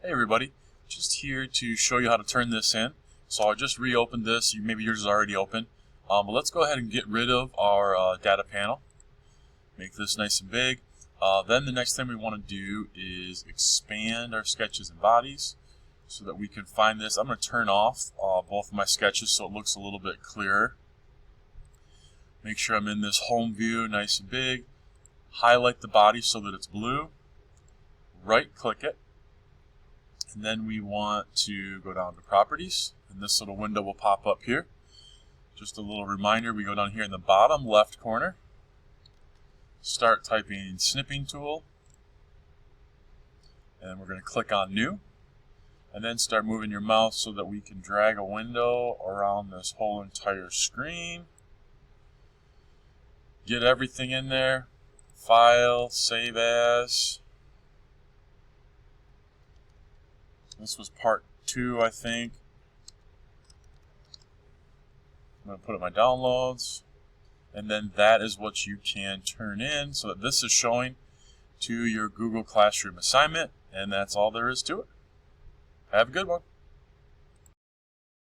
Hey everybody, just here to show you how to turn this in. So I just reopened this, maybe yours is already open. But let's go ahead and get rid of our data panel. Make this nice and big. Then the next thing we want to do is expand our sketches and bodies so that we can find this. I'm going to turn off both of my sketches so it looks a little bit clearer. Make sure I'm in this home view nice and big. Highlight the body so that it's blue. Right click it. And then we want to go down to properties, and this little window will pop up here. Just a little reminder, we go down here in the bottom left corner, start typing snipping tool, and we're going to click on new, and then start moving your mouse so that we can drag a window around this whole entire screen. Get everything in there, file, save as. This was part 2, I think. I'm going to put up my downloads. And then that is what you can turn in so that this is showing to your Google Classroom assignment. And that's all there is to it. Have a good one.